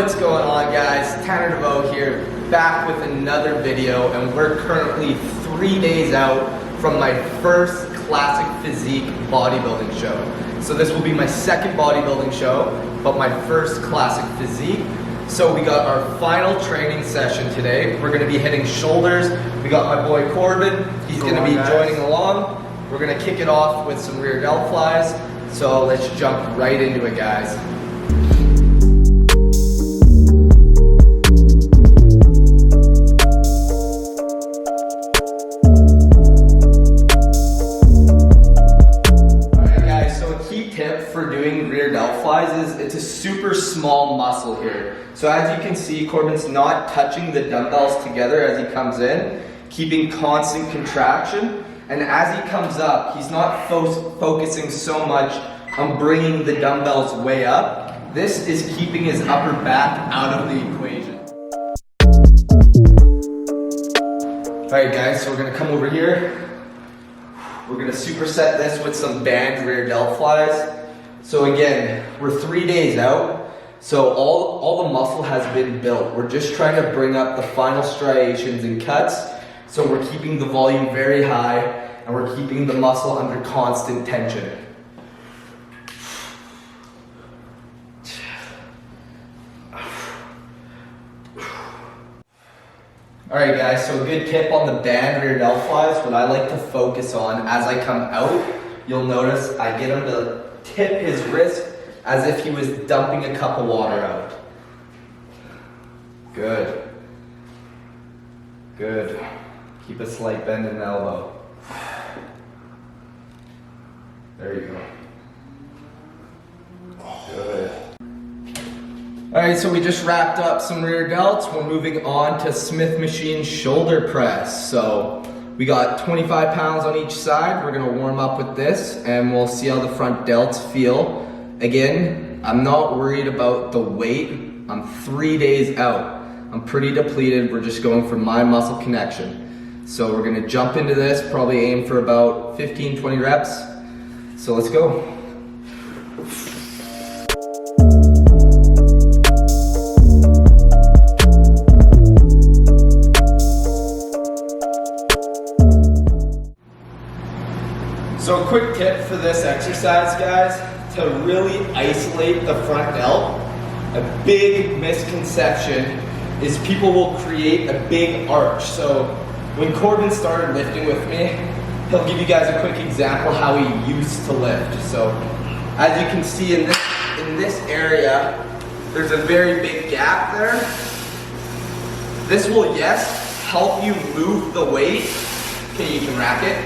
What's going on, guys? Tanner DeVoe here, back with another video, and we're currently 3 days out from my first classic physique bodybuilding show. So this will be my second bodybuilding show, but my first classic physique. So we got our final training session today. We're gonna be hitting shoulders. We got my boy Corbin. He's gonna be joining along. We're gonna kick it off with some rear delt flies. So let's jump right into it, guys. For doing rear delt flies is it's a super small muscle here. So as you can see, Corbin's not touching the dumbbells together as he comes in, keeping constant contraction. And as he comes up, he's not focusing so much on bringing the dumbbells way up. This is keeping his upper back out of the equation. All right, guys, so we're gonna come over here. We're gonna superset this with some band rear delt flies. So again, we're 3 days out, so all the muscle has been built. We're just trying to bring up the final striations and cuts, so we're keeping the volume very high, and we're keeping the muscle under constant tension. Alright guys, so a good tip on the band rear delt flies, what I like to focus on as I come out, you'll notice I get him to tip his wrist as if he was dumping a cup of water out. Good. Good. Keep a slight bend in the elbow. There you go. Good. Alright, so we just wrapped up some rear delts. We're moving on to Smith machine shoulder press. So we got 25 pounds on each side. We're gonna warm up with this and we'll see how the front delts feel. Again, I'm not worried about the weight. I'm 3 days out. I'm pretty depleted. We're just going for my muscle connection. So we're gonna jump into this, probably aim for about 15, 20 reps. So let's go. So a quick tip for this exercise, guys, to really isolate the front delt. A big misconception is people will create a big arch. So when Corbin started lifting with me, he'll give you guys a quick example how he used to lift. So as you can see in this area, there's a very big gap there. This will, yes, help you move the weight. Okay, you can rack it.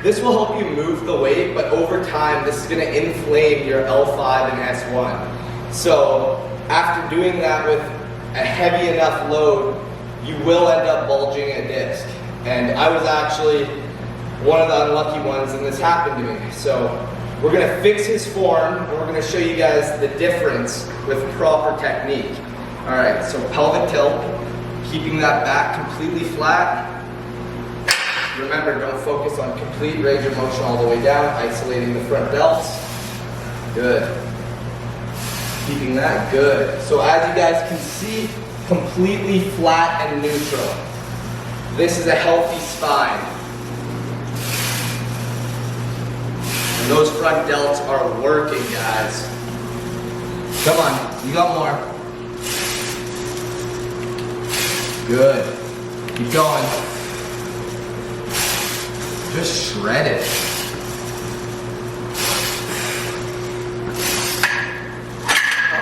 This will help you move the weight, but over time, this is gonna inflame your L5 and S1. So after doing that with a heavy enough load, you will end up bulging a disc. And I was actually one of the unlucky ones, and this happened to me. So we're gonna fix his form, and we're gonna show you guys the difference with proper technique. All right, so pelvic tilt, keeping that back completely flat. Remember, don't focus on complete range of motion all the way down, isolating the front delts. Good. Keeping that good. So as you guys can see, completely flat and neutral. This is a healthy spine. And those front delts are working, guys. Come on, you got more. Good. Keep going. Just shred it.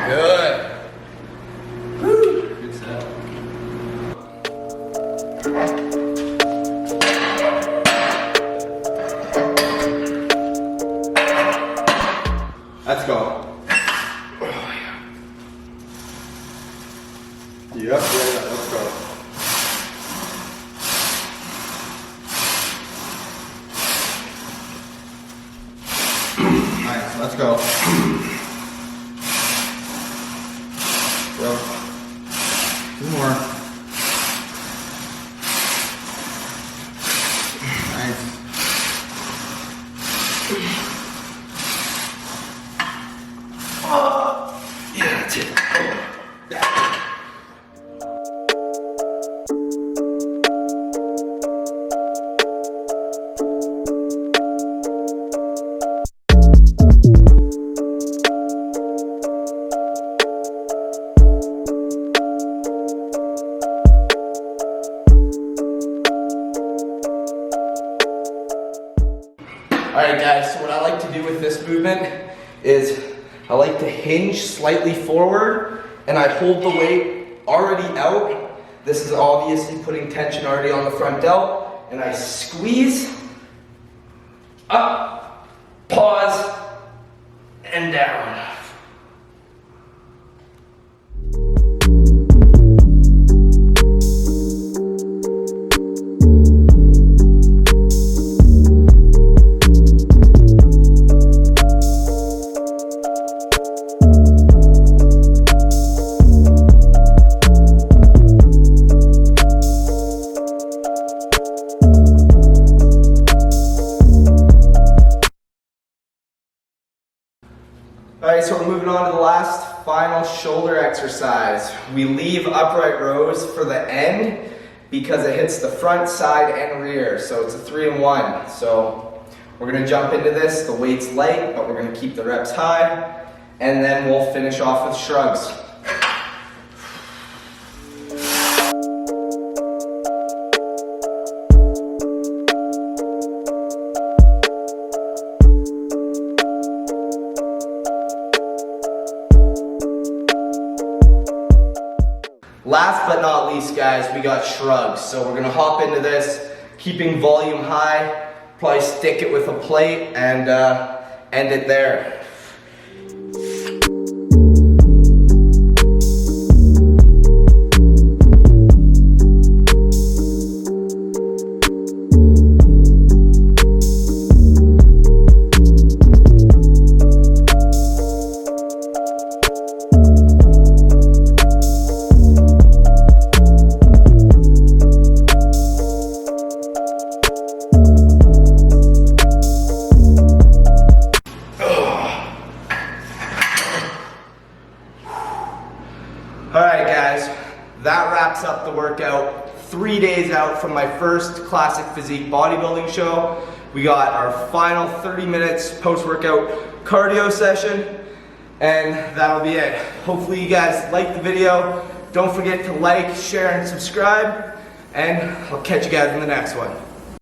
Good. Woo. Good stuff. Let's go. Oh, yeah. Yep, yeah, let's go. Let's go. Go. 2 more. Nice. Yeah, movement is I like to hinge slightly forward and I hold the weight already out. This is obviously putting tension already on the front delt, and I squeeze up, pause, and down. Alright, so we're moving on to the last final shoulder exercise. We leave upright rows for the end because it hits the front, side, and rear. So it's a 3-in-1. So we're going to jump into this. The weight's light, but we're going to keep the reps high. And then we'll finish off with shrugs. Last but not least, guys, we got shrugs. So we're gonna hop into this, keeping volume high, probably stick it with a plate and end it there. Alright guys, that wraps up the workout. 3 days out from my first classic physique bodybuilding show. We got our final 30 minutes post-workout cardio session, and that'll be it. Hopefully you guys liked the video. Don't forget to like, share, and subscribe, and I'll catch you guys in the next one.